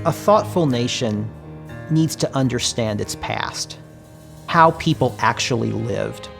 A thoughtful nation needs to understand its past, how people actually lived,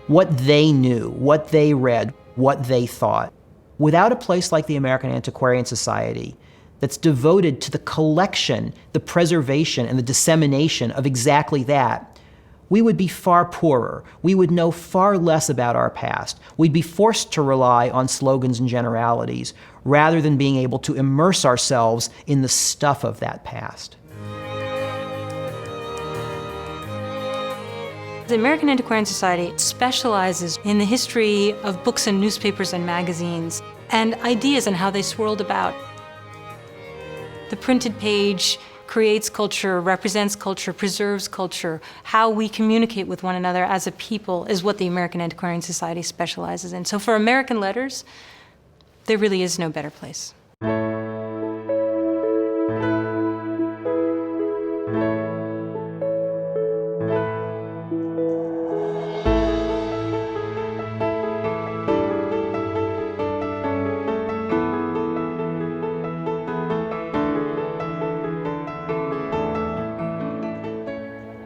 what they knew, what they read, what they thought. Without a place like the American Antiquarian Society that's devoted to the collection, the preservation, and the dissemination of exactly that, we would be far poorer. We would know far less about our past. We'd be forced to rely on slogans and generalities rather than being able to immerse ourselves in the stuff of that past. The American Antiquarian Society specializes in the history of books and newspapers and magazines and ideas and how they swirled about. The printed page creates culture, represents culture, preserves culture. How we communicate with one another as a people is what the American Antiquarian Society specializes in. So for American letters, there really is no better place.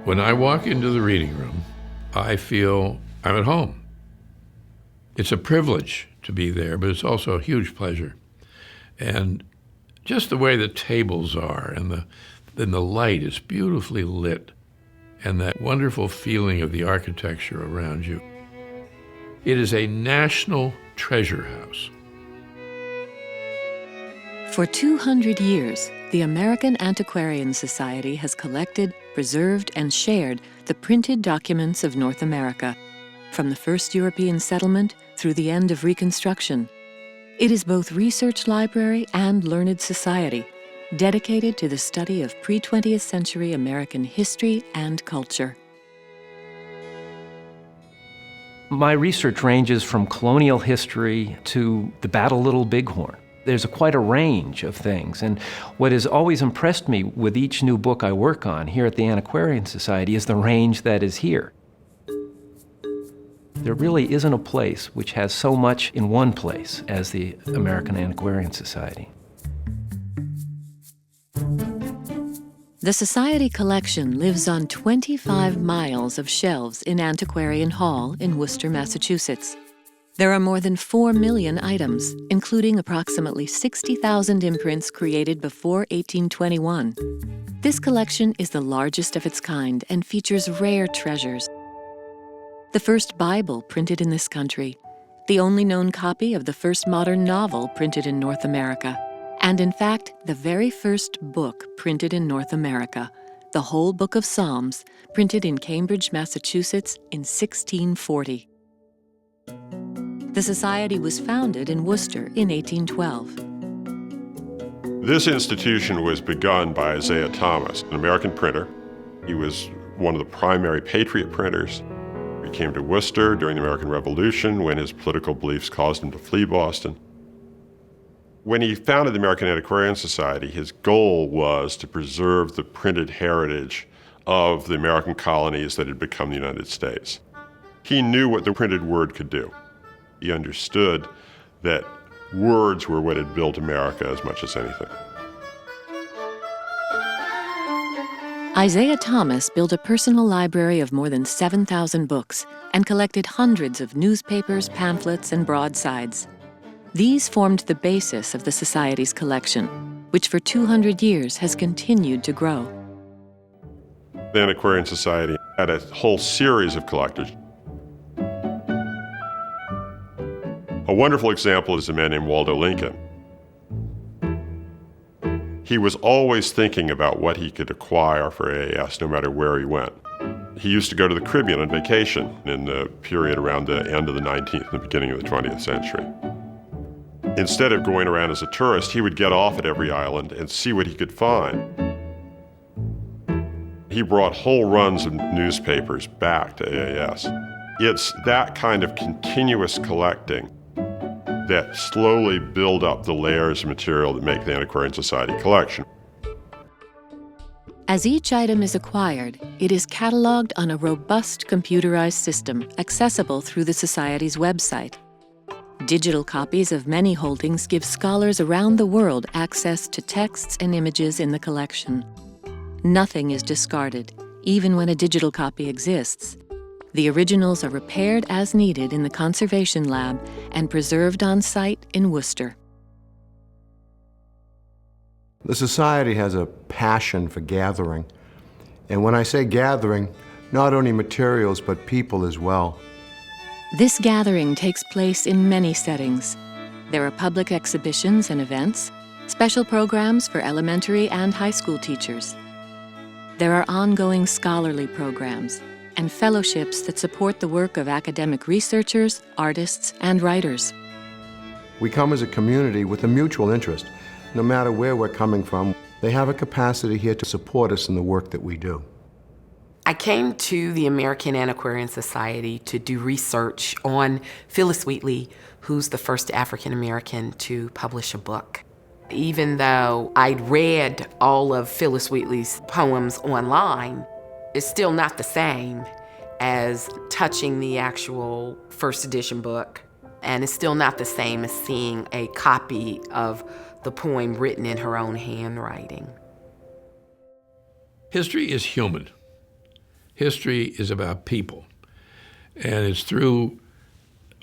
When I walk into the reading room, I feel I'm at home. It's a privilege to be there, but it's also a huge pleasure. And just the way the tables are and the light is beautifully lit and that wonderful feeling of the architecture around you. It is a national treasure house. For 200 years, the American Antiquarian Society has collected, preserved, and shared the printed documents of North America, from the first European settlement through the end of Reconstruction. It is both research library and learned society, dedicated to the study of pre-20th century American history and culture. My research ranges from colonial history to the Battle of Little Bighorn. There's quite a range of things, and what has always impressed me with each new book I work on here at the Antiquarian Society is the range that is here. There really isn't a place which has so much in one place as the American Antiquarian Society. The Society collection lives on 25 miles of shelves in Antiquarian Hall in Worcester, Massachusetts. There are more than 4 million items, including approximately 60,000 imprints created before 1821. This collection is the largest of its kind and features rare treasures. The first Bible printed in this country, the only known copy of the first modern novel printed in North America, and in fact, the very first book printed in North America, the whole Book of Psalms, printed in Cambridge, Massachusetts in 1640. The Society was founded in Worcester in 1812. This institution was begun by Isaiah Thomas, an American printer. He was one of the primary patriot printers. He came to Worcester during the American Revolution when his political beliefs caused him to flee Boston. When he founded the American Antiquarian Society, his goal was to preserve the printed heritage of the American colonies that had become the United States. He knew what the printed word could do. He understood that words were what had built America as much as anything. Isaiah Thomas built a personal library of more than 7,000 books and collected hundreds of newspapers, pamphlets, and broadsides. These formed the basis of the Society's collection, which for 200 years has continued to grow. The Antiquarian Society had a whole series of collectors. A wonderful example is a man named Waldo Lincoln. He was always thinking about what he could acquire for AAS no matter where he went. He used to go to the Caribbean on vacation in the period around the end of the 19th and the beginning of the 20th century. Instead of going around as a tourist, he would get off at every island and see what he could find. He brought whole runs of newspapers back to AAS. It's that kind of continuous collecting that slowly build up the layers of material that make the Antiquarian Society collection. As each item is acquired, it is cataloged on a robust computerized system accessible through the Society's website. Digital copies of many holdings give scholars around the world access to texts and images in the collection. Nothing is discarded, even when a digital copy exists. The originals are repaired as needed in the conservation lab and preserved on site in Worcester. The Society has a passion for gathering. And when I say gathering, not only materials, but people as well. This gathering takes place in many settings. There are public exhibitions and events, special programs for elementary and high school teachers. There are ongoing scholarly programs and fellowships that support the work of academic researchers, artists, and writers. We come as a community with a mutual interest. No matter where we're coming from, they have a capacity here to support us in the work that we do. I came to the American Antiquarian Society to do research on Phyllis Wheatley, who's the first African American to publish a book. Even though I'd read all of Phyllis Wheatley's poems online, it's still not the same as touching the actual first edition book, and it's still not the same as seeing a copy of the poem written in her own handwriting. History is human. History is about people, and it's through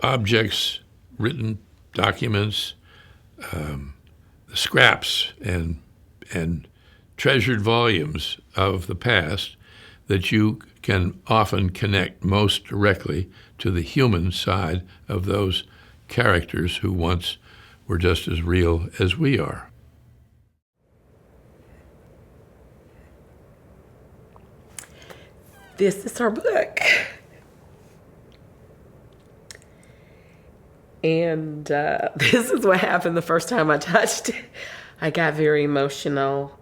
objects, written documents, scraps and treasured volumes of the past that you can often connect most directly to the human side of those characters who once were just as real as we are. This is her book. And this is what happened the first time I touched it. I got very emotional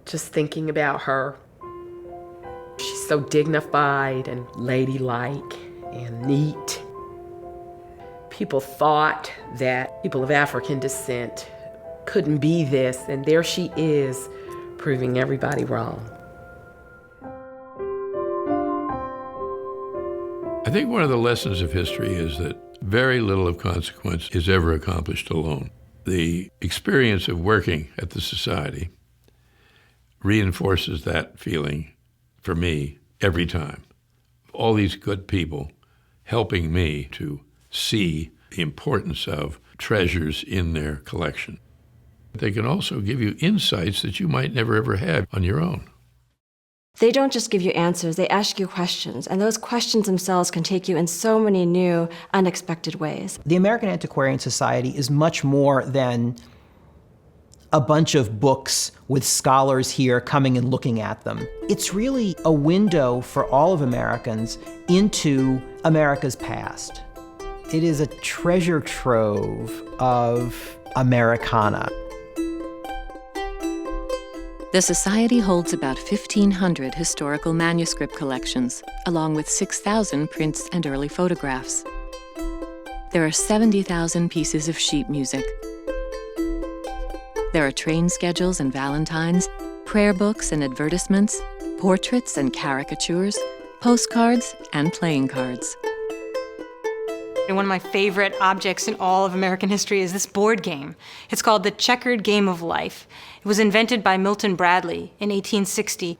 just thinking about her. She's so dignified and ladylike and neat. People thought that people of African descent couldn't be this, and there she is, proving everybody wrong. I think one of the lessons of history is that very little of consequence is ever accomplished alone. The experience of working at the Society reinforces that feeling for me every time. All these good people helping me to see the importance of treasures in their collection. They can also give you insights that you might never ever have on your own. They don't just give you answers, they ask you questions, and those questions themselves can take you in so many new, unexpected ways. The American Antiquarian Society is much more than a bunch of books with scholars here coming and looking at them. It's really a window for all of Americans into America's past. It is a treasure trove of Americana. The Society holds about 1,500 historical manuscript collections, along with 6,000 prints and early photographs. There are 70,000 pieces of sheet music. There are train schedules and valentines, prayer books and advertisements, portraits and caricatures, postcards and playing cards. And one of my favorite objects in all of American history is this board game. It's called The Checkered Game of Life. It was invented by Milton Bradley in 1860.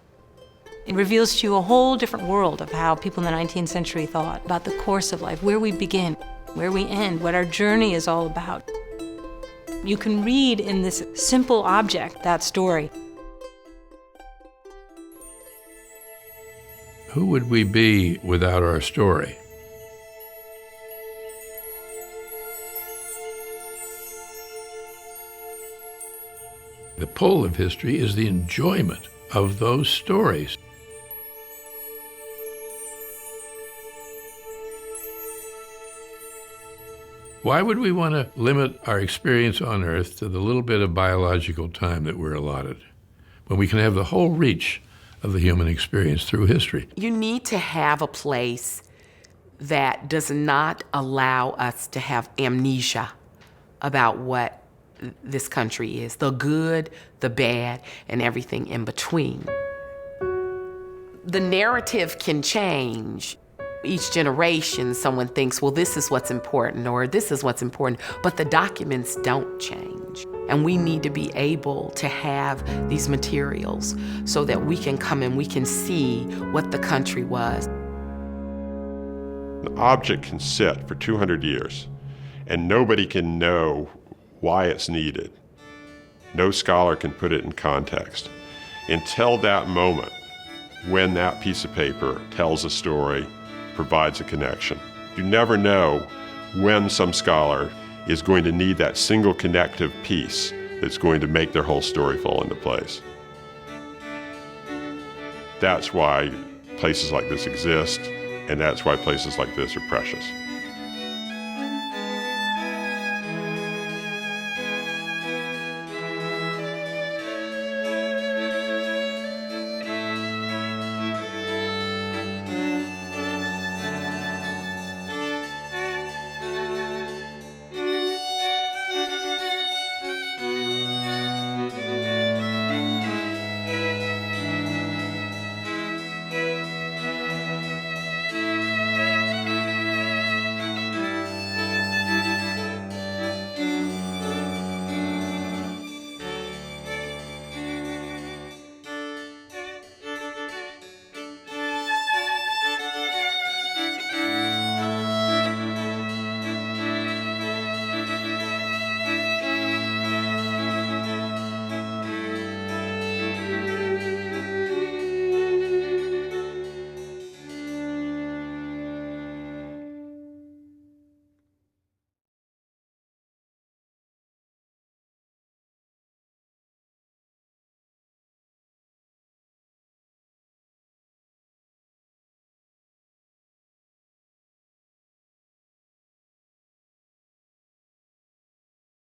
It reveals to you a whole different world of how people in the 19th century thought about the course of life, where we begin, where we end, what our journey is all about. You can read in this simple object that story. Who would we be without our story? The pull of history is the enjoyment of those stories. Why would we want to limit our experience on Earth to the little bit of biological time that we're allotted, when we can have the whole reach of the human experience through history? You need to have a place that does not allow us to have amnesia about what this country is, the good, the bad, and everything in between. The narrative can change, Each generation, someone thinks, well, this is what's important, or this is what's important, but the documents don't change. And we need to be able to have these materials so that we can come and we can see what the country was. An object can sit for 200 years, and nobody can know why it's needed. No scholar can put it in context until that moment when that piece of paper tells a story, provides a connection. You never know when some scholar is going to need that single connective piece that's going to make their whole story fall into place. That's why places like this exist, and that's why places like this are precious.